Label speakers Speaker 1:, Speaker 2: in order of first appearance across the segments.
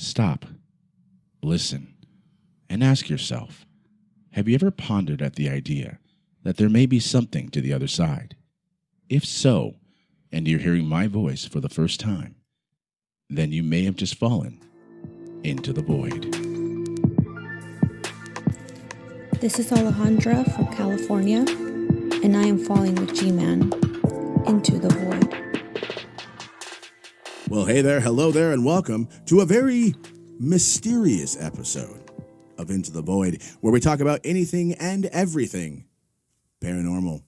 Speaker 1: Stop, listen, and ask yourself, have you ever pondered at the idea that there may be something to the other side? If so, and you're hearing my voice for the first time, then you may have just fallen into the void.
Speaker 2: This is Alejandra from California, and I am falling with G-Man into the void.
Speaker 3: Well, hey there, hello there, and welcome to a very mysterious episode of Into the Void, where we talk about anything and everything paranormal.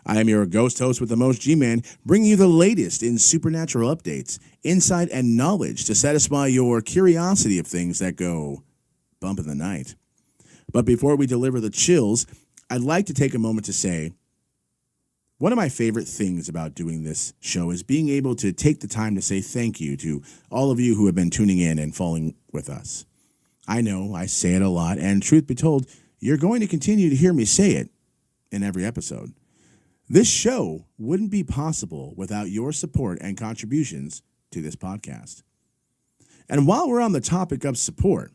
Speaker 3: I am your ghost host with the most, G-Man, bringing you the latest in supernatural updates, insight, and knowledge to satisfy your curiosity of things that go bump in the night. But before we deliver the chills, I'd like to take a moment to say, one of my favorite things about doing this show is being able to take the time to say thank you to all of you who have been tuning in and falling with us. I know I say it a lot, and truth be told, you're going to continue to hear me say it in every episode. This show wouldn't be possible without your support and contributions to this podcast. And while we're on the topic of support,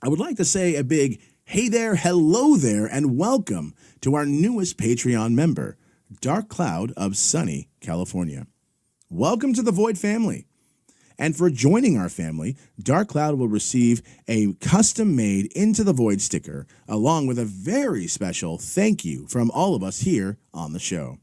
Speaker 3: I would like to say a big hey there, hello there, and welcome to our newest Patreon member, Dark Cloud of sunny California. Welcome to the Void family. And for joining our family, Dark Cloud will receive a custom-made Into the Void sticker, along with a very special thank you from all of us here on the show.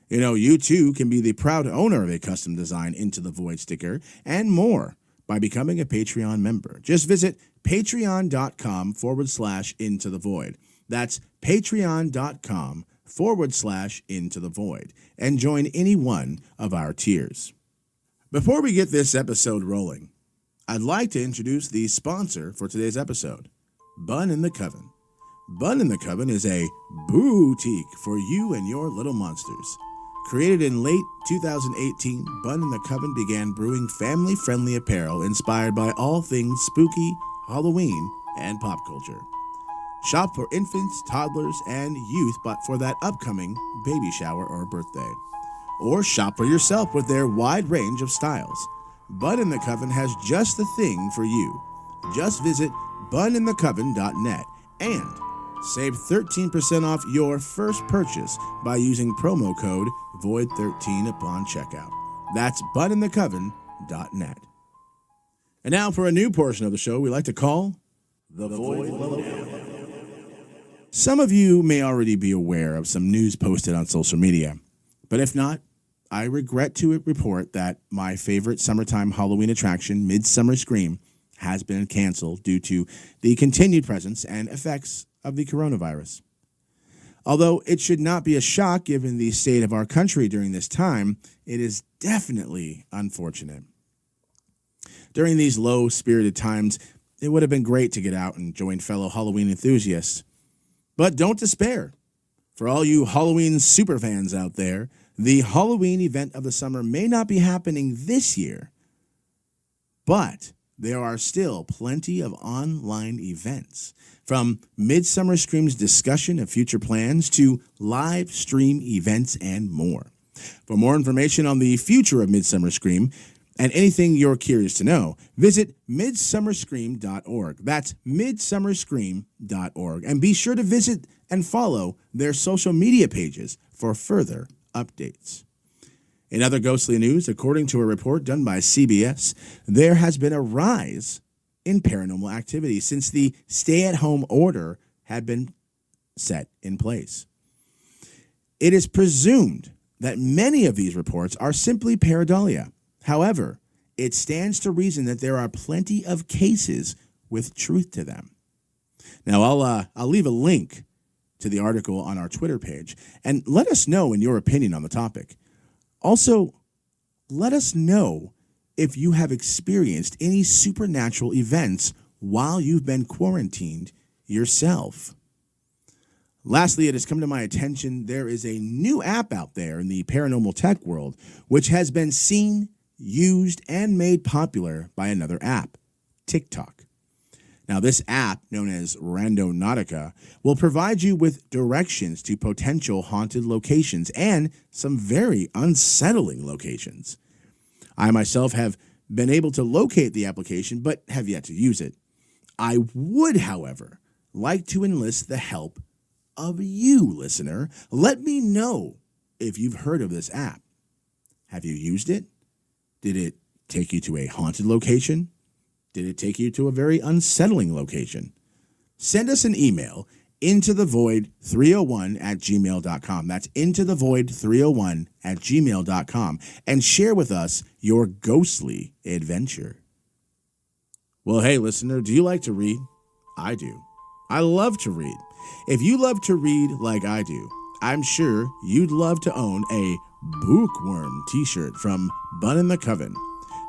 Speaker 3: You know, you too can be the proud owner of a custom design Into the Void sticker and more by becoming a Patreon member. Just visit patreon.com/Into the Void. That's patreon.com/Into the Void, and join any one of our tiers. Before we get this episode rolling, I'd like to introduce the sponsor for today's episode, Bun in the Coven. Bun in the Coven is a boutique for you and your little monsters. Created in late 2018, Bun in the Coven began brewing family-friendly apparel inspired by all things spooky, Halloween, and pop culture. Shop for infants, toddlers, and youth, but for that upcoming baby shower or birthday. Or shop for yourself with their wide range of styles. Bun in the Coven has just the thing for you. Just visit buninthecoven.net and save 13% off your first purchase by using promo code VOID13 upon checkout. That's buninthecoven.net. And now for a new portion of the show we like to call The Void Lowdown. Some of you may already be aware of some news posted on social media, but if not, I regret to report that my favorite summertime Halloween attraction, Midsummer Scream, has been canceled due to the continued presence and effects of the coronavirus. Although it should not be a shock given the state of our country during this time, it is definitely unfortunate. During these low-spirited times, it would have been great to get out and join fellow Halloween enthusiasts. But don't despair. For all you Halloween superfans out there, the Halloween event of the summer may not be happening this year, but there are still plenty of online events, from Midsummer Scream's discussion of future plans to live stream events and more. For more information on the future of Midsummer Scream and anything you're curious to know, visit midsummerscream.org. That's midsummerscream.org. And be sure to visit and follow their social media pages for further updates. In other ghostly news, according to a report done by CBS, there has been a rise in paranormal activity since the stay-at-home order had been set in place. It is presumed that many of these reports are simply pareidolia. However, it stands to reason that there are plenty of cases with truth to them. Now, I'll leave a link to the article on our Twitter page, and let us know in your opinion on the topic. Also, let us know if you have experienced any supernatural events while you've been quarantined yourself. Lastly, it has come to my attention there is a new app out there in the paranormal tech world which has been seen, used, and made popular by another app, TikTok. Now, this app, known as Randonautica, will provide you with directions to potential haunted locations and some very unsettling locations. I myself have been able to locate the application but have yet to use it. I would, however, like to enlist the help of you, listener. Let me know if you've heard of this app. Have you used it? Did it take you to a haunted location? Did it take you to a very unsettling location? Send us an email, intothevoid301@gmail.com. That's intothevoid301@gmail.com, and share with us your ghostly adventure. Well, hey, listener, do you like to read? I do. I love to read. If you love to read like I do, I'm sure you'd love to own a Bookworm t-shirt from Bun in the Coven.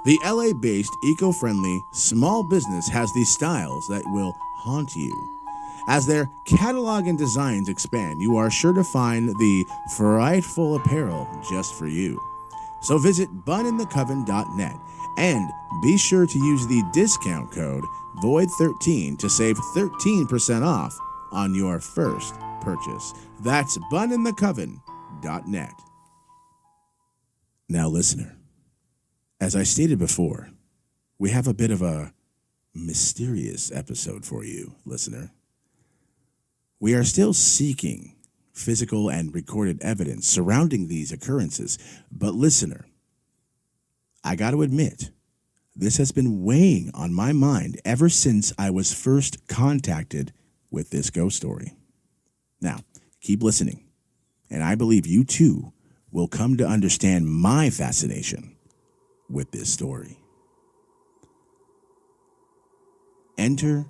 Speaker 3: The LA-based, eco-friendly small business has these styles that will haunt you. As their catalog and designs expand, you are sure to find the frightful apparel just for you. So visit buninthecoven.net and be sure to use the discount code VOID13 to save 13% off on your first purchase. That's buninthecoven.net. Now, listener, as I stated before, we have a bit of a mysterious episode for you, listener. We are still seeking physical and recorded evidence surrounding these occurrences, but listener, I got to admit, this has been weighing on my mind ever since I was first contacted with this ghost story. Now, keep listening, and I believe you too will come to understand my fascination with this story. Enter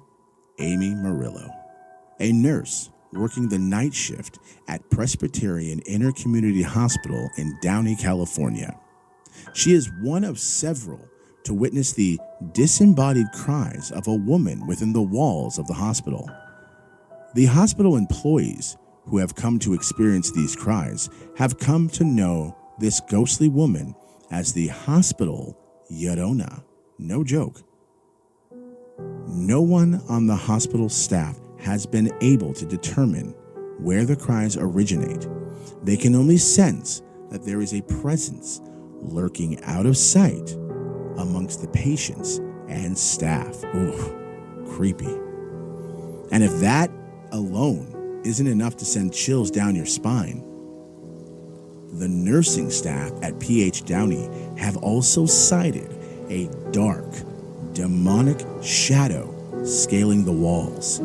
Speaker 3: Amy Murillo, a nurse working the night shift at Presbyterian Intercommunity Hospital in Downey, California. She is one of several to witness the disembodied cries of a woman within the walls of the hospital. The hospital employees who have come to experience these cries have come to know this ghostly woman as the hospital Llorona. No joke. No one on the hospital staff has been able to determine where the cries originate. They can only sense that there is a presence lurking out of sight amongst the patients and staff. Ooh, creepy. And if that alone isn't enough to send chills down your spine, the nursing staff at PH Downey have also sighted a dark, demonic shadow scaling the walls,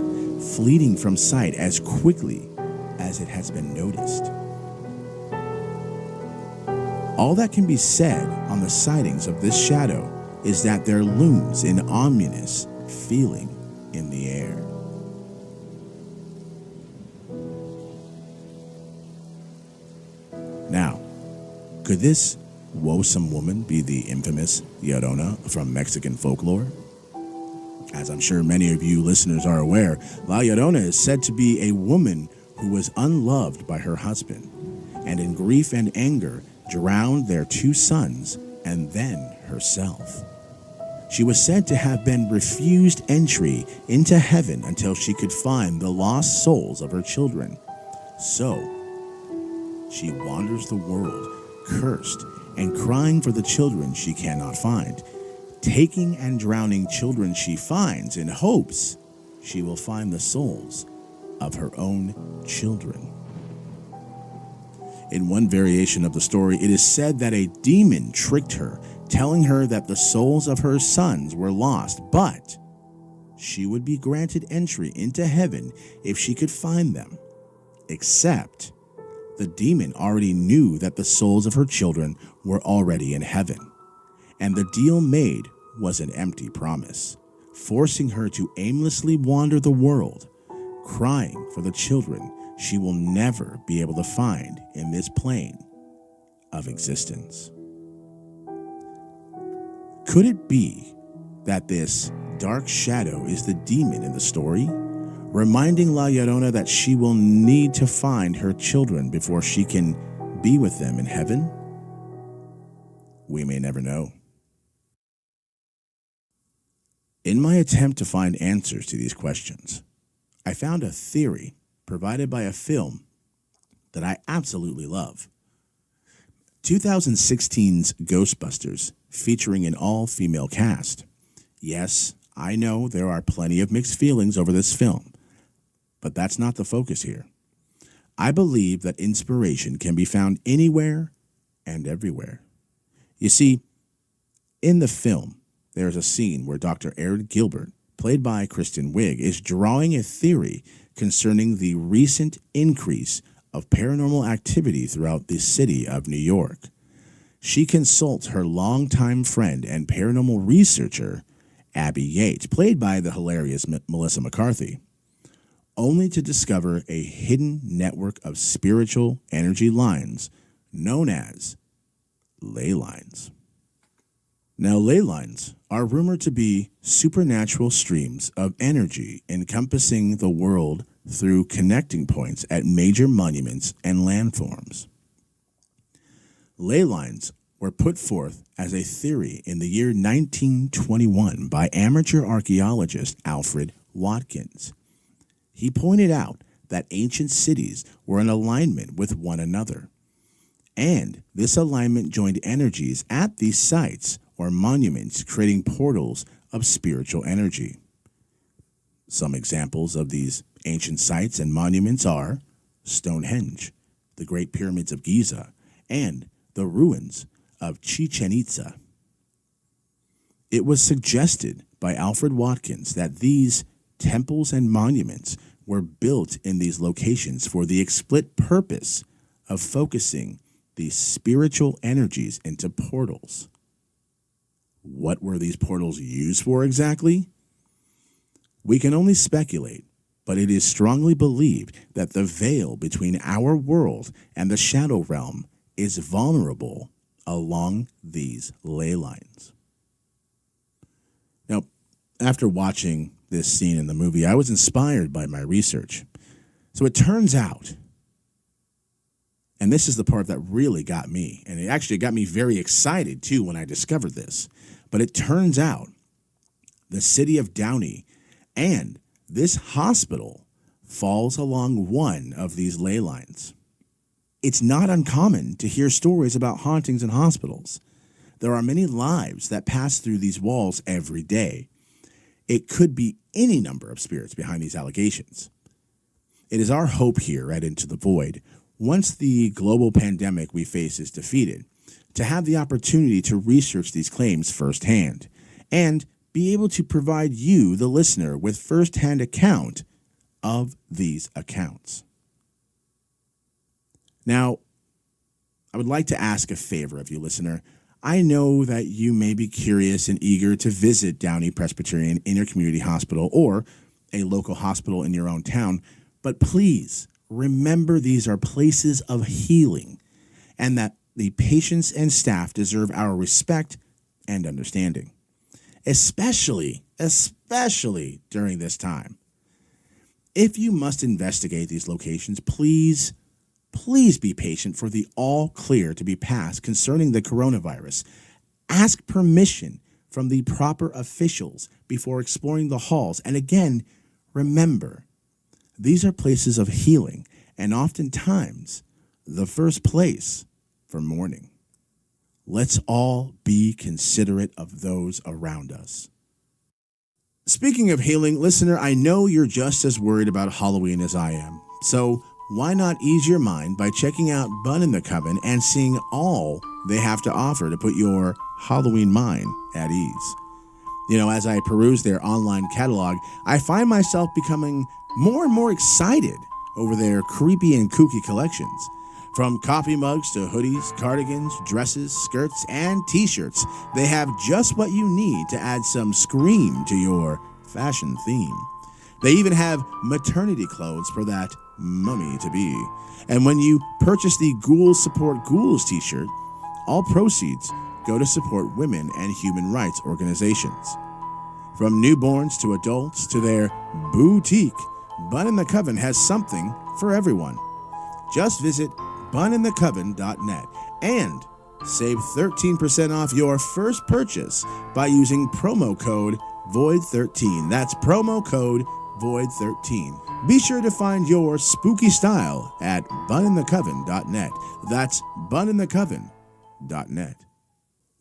Speaker 3: fleeting from sight as quickly as it has been noticed. All that can be said on the sightings of this shadow is that there looms an ominous feeling in the air. Now, could this woesome woman be the infamous Llorona from Mexican folklore? As I'm sure many of you listeners are aware, La Llorona is said to be a woman who was unloved by her husband, and in grief and anger drowned their 2 sons and then herself. She was said to have been refused entry into heaven until she could find the lost souls of her children. So, she wanders the world, cursed and crying for the children she cannot find, taking and drowning children she finds in hopes she will find the souls of her own children. In one variation of the story, it is said that a demon tricked her, telling her that the souls of her sons were lost, but she would be granted entry into heaven if she could find them. Except the demon already knew that the souls of her children were already in heaven, and the deal made was an empty promise, forcing her to aimlessly wander the world, crying for the children she will never be able to find in this plane of existence. Could it be that this dark shadow is the demon in the story, reminding La Llorona that she will need to find her children before she can be with them in heaven? We may never know. In my attempt to find answers to these questions, I found a theory provided by a film that I absolutely love. 2016's Ghostbusters, featuring an all-female cast. Yes, I know there are plenty of mixed feelings over this film, but that's not the focus here. I believe that inspiration can be found anywhere and everywhere. You see, in the film, there's a scene where Dr. Aaron Gilbert, played by Kristen Wiig, is drawing a theory concerning the recent increase of paranormal activity throughout the city of New York. She consults her longtime friend and paranormal researcher, Abby Yates, played by the hilarious Melissa McCarthy, only to discover a hidden network of spiritual energy lines known as ley lines. Now, ley lines are rumored to be supernatural streams of energy encompassing the world through connecting points at major monuments and landforms. Ley lines were put forth as a theory in the year 1921 by amateur archaeologist Alfred Watkins. He pointed out that ancient cities were in alignment with one another, and this alignment joined energies at these sites or monuments, creating portals of spiritual energy. Some examples of these ancient sites and monuments are Stonehenge, the Great Pyramids of Giza, and the ruins of Chichen Itza. It was suggested by Alfred Watkins that these temples and monuments were built in these locations for the explicit purpose of focusing these spiritual energies into portals. What were these portals used for exactly? We can only speculate, but it is strongly believed that the veil between our world and the shadow realm is vulnerable along these ley lines. Now, after watching this scene in the movie, I was inspired by my research. So it turns out, and this is the part that really got me, and it actually got me very excited too when I discovered this, but it turns out the city of Downey and this hospital falls along one of these ley lines. It's not uncommon to hear stories about hauntings in hospitals. There are many lives that pass through these walls every day. It could be any number of spirits behind these allegations. It is our hope here at Into the Void, once the global pandemic we face is defeated, to have the opportunity to research these claims firsthand and be able to provide you, the listener, with firsthand account of these accounts. Now, I would like to ask a favor of you, listener. I know that you may be curious and eager to visit Downey Presbyterian Intercommunity Hospital or a local hospital in your own town, but please remember these are places of healing and that the patients and staff deserve our respect and understanding, especially during this time. If you must investigate these locations, please be patient for the all clear to be passed concerning the coronavirus. Ask permission from the proper officials before exploring the halls. And again, remember, these are places of healing and oftentimes the first place for mourning. Let's all be considerate of those around us. Speaking of healing, listener, I know you're just as worried about Halloween as I am. So why not ease your mind by checking out Bun in the Coven and seeing all they have to offer to put your Halloween mind at ease? You know, as I peruse their online catalog, I find myself becoming more and more excited over their creepy and kooky collections. From coffee mugs to hoodies, cardigans, dresses, skirts, and t-shirts, they have just what you need to add some scream to your fashion theme. They even have maternity clothes for that mummy-to-be. And when you purchase the Ghouls Support Ghouls t-shirt, all proceeds go to support women and human rights organizations. From newborns to adults to their boutique, Bun in the Coven has something for everyone. Just visit buninthecoven.net and save 13% off your first purchase by using promo code VOID13. That's promo code VOID13. Be sure to find your spooky style at buninthecoven.net. That's buninthecoven.net. void.net.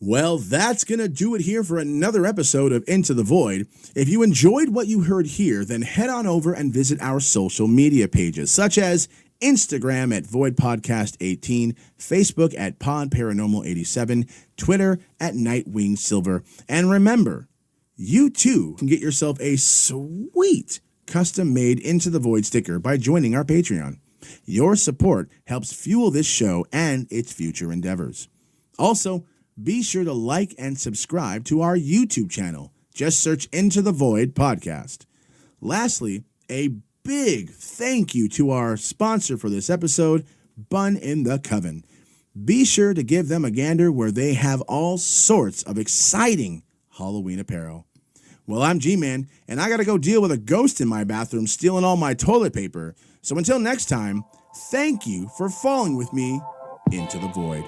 Speaker 3: Well, that's going to do it here for another episode of Into the Void. If you enjoyed what you heard here, then head on over and visit our social media pages, such as Instagram at Void Podcast 18, Facebook at Pod Paranormal 87, Twitter at Nightwing Silver. And remember, you too can get yourself a sweet custom-made Into the Void sticker by joining our Patreon. Your support helps fuel this show and its future endeavors. Also, be sure to like and subscribe to our YouTube channel. Just search Into the Void Podcast. Lastly, a big thank you to our sponsor for this episode, Bun in the Coven. Be sure to give them a gander where they have all sorts of exciting Halloween apparel. Well, I'm G-Man, and I gotta go deal with a ghost in my bathroom stealing all my toilet paper. So until next time, thank you for falling with me into the void.